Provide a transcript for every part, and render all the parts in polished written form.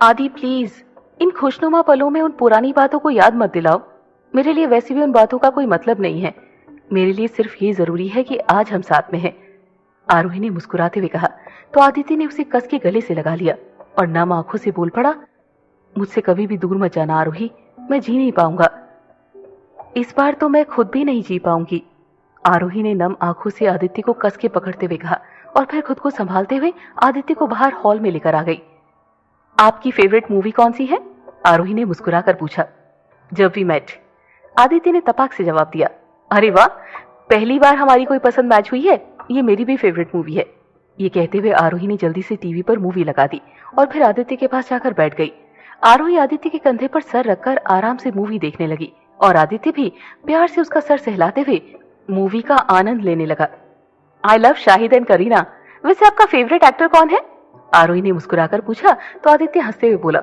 आदि प्लीज, इन खुशनुमा पलों में उन पुरानी बातों को याद मत दिलाओ। मेरे लिए वैसे भी उन बातों का कोई मतलब नहीं है। मेरे लिए सिर्फ ये जरूरी है कि आज हम साथ में हैं। आरोही ने मुस्कुराते हुए कहा तो आदित्य ने उसे कस के गले से लगा लिया और नम आंखों से बोल पड़ा, मुझसे कभी भी दूर मत जाना आरोही, मैं जी नहीं पाऊंगा। इस बार तो मैं खुद भी नहीं जी पाऊंगी। आरोही ने नम आंखों से आदित्य को कस के पकड़ते हुए कहा और फिर खुद को संभालते हुए आदित्य को बाहर हॉल में लेकर आ गई। आपकी फेवरेट मूवी कौन सी है? आरोही ने मुस्कुराकर पूछा। जब वी मेट, आदित्य ने तपाक से जवाब दिया। अरे वाह, पहली बार हमारी कोई पसंद मैच हुई है। ये मेरी भी फेवरेट मूवी है। ये कहते हुए आरोही ने जल्दी से टीवी पर मूवी लगा दी और फिर आदित्य के पास जाकर बैठ गई। आरोही आदित्य के कंधे पर सर रखकर आराम से मूवी देखने लगी और आदित्य भी प्यार से उसका सर सहलाते हुए मूवी का आनंद लेने लगा। I love Shahid and Kareena. वैसे आपका फेवरेट एक्टर कौन है? आरोही ने मुस्कुराकर पूछा तो आदित्य हंसते हुए बोला,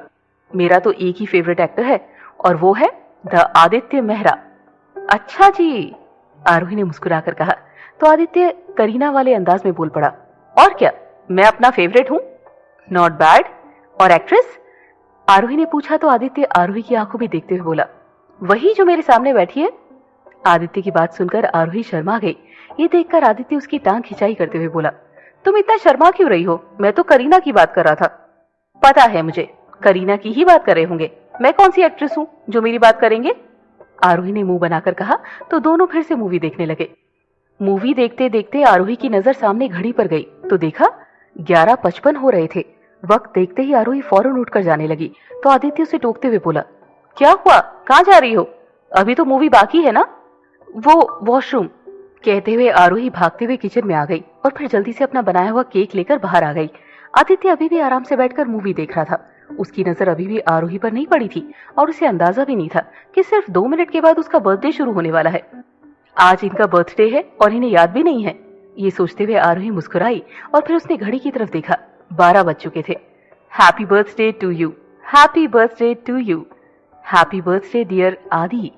मेरा तो एक ही फेवरेट एक्टर है और वो है द आदित्य मेहरा। अच्छा जी, आरोही ने मुस्कुराकर कहा तो आदित्य करीना वाले अंदाज में बोल पड़ा, और क्या, मैं अपना फेवरेट हूं। Not bad. और एक्ट्रेस? आरोही ने पूछा तो आदित्य आरोही की आंखों में देखते हुए बोला, वही जो मेरे सामने बैठी है। आदित्य की बात सुनकर आरोही शर्मा गई। ये देखकर आदित्य उसकी टांग खिंचाई करते हुए बोला, तुम इतना शर्मा क्यों रही हो? मैं तो करीना की बात कर रहा था। पता है मुझे, करीना की ही बात कर रहे होंगे। मैं कौन सी एक्ट्रेस हूं जो मेरी बात करेंगे? आरोही ने मुंह बनाकर कहा तो दोनों फिर से मूवी देखने लगे। मूवी देखते देखते आरोही की नजर सामने घड़ी पर गई तो देखा 11:55 हो रहे थे। वक्त देखते ही आरोही फौरन उठकर जाने लगी तो आदित्य उसे टोकते हुए बोला, क्या हुआ, कहाँ जा रही हो? अभी तो मूवी बाकी है ना। वो वॉशरूम, कहते हुए आरोही भागते हुए किचन में आ गई और फिर जल्दी से अपना बनाया हुआ केक लेकर बाहर आ गई। आदित्य अभी भी आराम से बैठकर मूवी देख रहा था। उसकी नजर अभी भी आरोही पर नहीं पड़ी थी और उसे अंदाजा भी नहीं था कि सिर्फ 2 मिनट के बाद उसका बर्थडे शुरू होने वाला है। आज इनका बर्थडे है और इन्हें याद भी नहीं है। ये सोचते हुए आरोही मुस्कुराई और फिर उसने घड़ी की तरफ देखा। 12 बज चुके थे। Happy birthday to you, happy birthday to you, happy birthday dear Adi,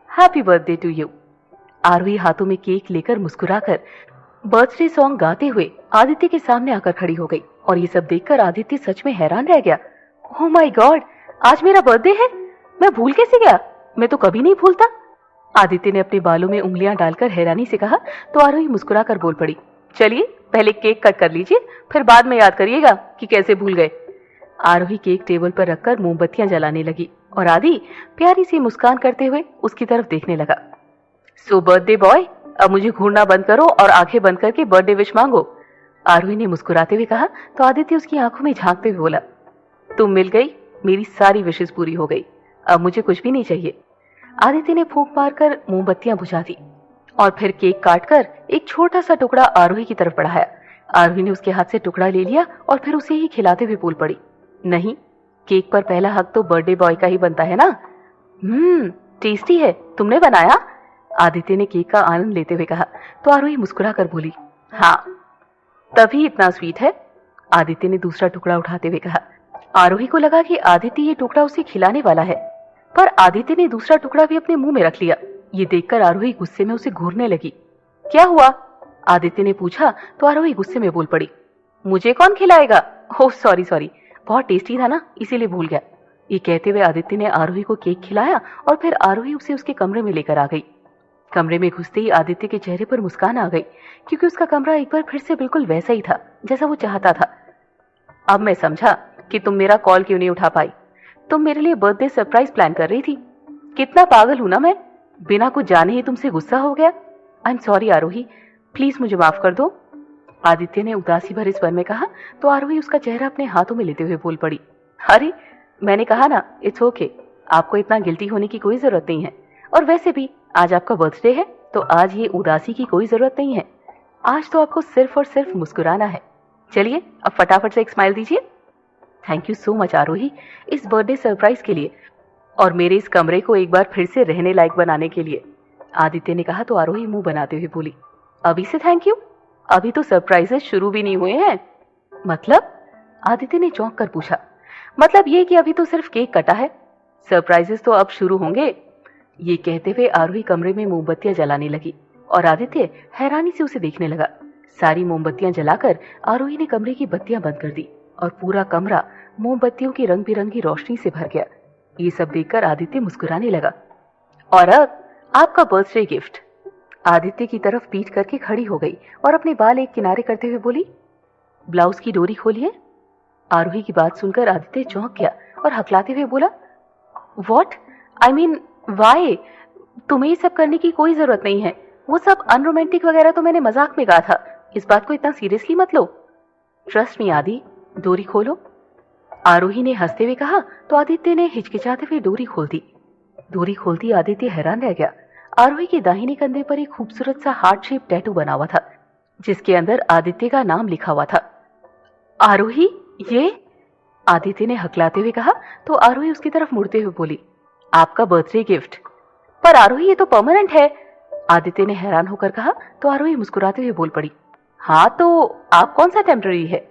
happy birthday to you. Aarohi हाथों में केक लेकर मुस्कुराकर बर्थडे सॉन्ग गाते हुए आदित्य के सामने आकर खड़ी हो गई और ये सब देखकर आदित्य सच में हैरान रह गया। ओह माय गॉड, आज मेरा बर्थडे है। मैं भूल कैसे गया? मैं तो कभी नहीं भूलता। आदित्य ने अपने बालों में उंगलियां डालकर हैरानी से कहा तो आरोही मुस्कुराकर बोल पड़ी, चलिए पहले केक कट कर लीजिए, फिर बाद में याद करिएगा कि कैसे भूल गए। आरोही केक टेबल पर रखकर मोमबत्तियां जलाने लगी और आदि प्यारी सी मुस्कान करते हुए उसकी तरफ देखने लगा। सो बर्थडे बॉय, अब मुझे घूरना बंद करो और आंखें बंद करके बर्थडे विश मांगो। आरोही ने मुस्कुराते हुए कहा तो आदित्य उसकी आंखों में झांकते हुए बोला, तुम मिल गई, मेरी सारी विशेष पूरी हो गई, अब मुझे कुछ भी नहीं चाहिए। आदित्य ने फूंक मारकर मोमबत्तियां बुझा दी और फिर केक काटकर एक छोटा सा टुकड़ा आरोही की तरफ बढ़ाया। आरोही ने उसके हाथ से टुकड़ा ले लिया और फिर उसे ही खिलाते हुए बोल पड़ी, नहीं, केक पर पहला हक तो बर्थडे बॉय का ही बनता है ना। टेस्टी है, तुमने बनाया? आदित्य ने केक का आनंद लेते हुए कहा तो आरोही मुस्कुराकर बोली, हाँ, तभी इतना स्वीट है। आदित्य ने दूसरा टुकड़ा उठाते हुए कहा। आरोही को लगा कि आदित्य ये टुकड़ा उसे खिलाने वाला है, पर आदित्य ने दूसरा टुकड़ा भी अपने मुंह में रख लिया। ये देखकर आरोही गुस्से में उसे घूरने लगी। क्या हुआ? आदित्य ने पूछा तो आरोही गुस्से में बोल पड़ी, मुझे कौन खिलाएगा? ओह सॉरी, बहुत टेस्टी था ना, इसीलिए भूल गया। ये कहते हुए आदित्य ने आरोही को केक खिलाया और फिर आरोही उसे उसके कमरे में लेकर आ गई। कमरे में घुसते ही आदित्य के चेहरे पर मुस्कान आ गई क्योंकि उसका कमरा एक बार फिर से बिल्कुल वैसा ही था जैसा वो चाहता था। अब मैं समझा कि तुम मेरा कॉल क्यों नहीं उठा पाई। तुम मेरे लिए बर्थडे सरप्राइज प्लान कर रही थी। कितना पागल हूं ना मैं, बिना कुछ जाने ही तुमसे गुस्सा हो गया। I am sorry Aarohi, please मुझे माफ कर दो। आदित्य ने उदासी भरे स्वर में कहा तो आरोही उसका चेहरा अपने हाथों में लेते हुए बोल पड़ी, अरे मैंने कहा ना, इट्स ओके, आपको इतना गिल्टी होने की कोई जरूरत नहीं है। और वैसे भी आज आपका बर्थडे है तो आज ये उदासी की कोई जरूरत नहीं है। आज तो आपको सिर्फ और सिर्फ मुस्कुराना है। चलिए अब फटाफट से एक स्माइल दीजिए। थैंक यू सो मच आरोही, इस बर्थडे सरप्राइज के लिए और मेरे इस कमरे को एक बार फिर से रहने लायक बनाने के लिए। आदित्य ने कहा तो आरोही मुंह बनाते हुए बोली, अभी से थैंक यू? अभी तो सरप्राइजेस शुरू भी नहीं हुए हैं। मतलब? आदित्य ने चौंक कर पूछा। मतलब ये कि अभी तो सिर्फ केक कटा है, सरप्राइजेस तो अब शुरू होंगे। ये कहते हुए आरोही कमरे में मोमबत्तियां जलाने लगी और आदित्य हैरानी से उसे देखने लगा। सारी मोमबत्तियां जलाकर आरोही ने कमरे की बत्तियां बंद कर दी और पूरा कमरा मोमबत्तियों की रंग बिरंगी रोशनी से भर गया। ये सब देखकर आदित्य मुस्कुराने लगा। और अब आपका बर्थडे गिफ्ट। आदित्य की तरफ पीठ करके खड़ी हो गई और अपने बाल एक किनारे करते हुए बोली, ब्लाउज की डोरी खोलिए। आरोही की बात सुनकर आदित्य चौंक गया और हकलाते हुए बोला, व्हाट, आई मीन वाई? तुम्हें ये सब करने की कोई जरूरत नहीं है। वो सब अनरोमांटिक वगैरह तो मैंने मजाक में कहा था। इस बात को इतना सीरियसली मत लो। ट्रस्ट मी आदि, डोरी खोलो। आरोही ने हंसते हुए कहा तो आदित्य ने हिचकिचाते हुए डोरी खोल दी। डोरी खोलती आदित्य हैरान रह गया। आरोही के दाहिने कंधे पर एक खूबसूरत सा हार्ट शेप टैटू बना हुआ था, जिसके अंदर आदित्य का नाम लिखा हुआ था। आरोही, ये? आदित्य ने हकलाते हुए कहा तो आरोही उसकी तरफ मुड़ते हुए बोली, आपका बर्थडे गिफ्ट। पर आरोही, ये तो परमानेंट है। आदित्य ने हैरान होकर कहा तो आरोही मुस्कुराते हुए बोल पड़ी, हाँ तो आप कौन सा टेम्पररी है?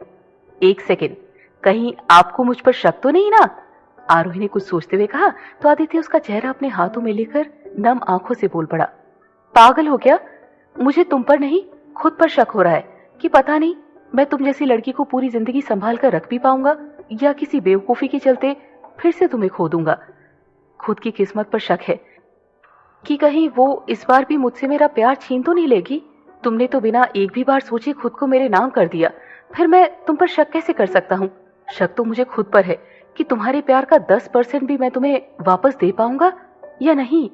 एक सेकेंड, कहीं आपको मुझ पर शक तो नहीं ना? आरोही ने कुछ सोचते हुए कहा तो आदित्य उसका चेहरा अपने हाथों में लेकर नम आंखों से बोल पड़ा, पागल हो क्या? मुझे तुम पर नहीं, खुद पर शक हो रहा है कि पता नहीं मैं तुम जैसी लड़की को पूरी जिंदगी संभाल कर रख भी पाऊंगा या किसी बेवकूफी के चलते फिर से तुम्हें खो दूंगा। खुद की किस्मत पर शक है कि कहीं वो इस बार भी मुझसे मेरा प्यार छीन तो नहीं लेगी। तुमने तो बिना एक भी बार सोचे खुद को मेरे नाम कर दिया, फिर मैं तुम पर शक कैसे कर सकता हूँ? शक तो मुझे खुद पर है कि तुम्हारे प्यार का 10% भी मैं तुम्हें वापस दे पाऊंगा या नहीं।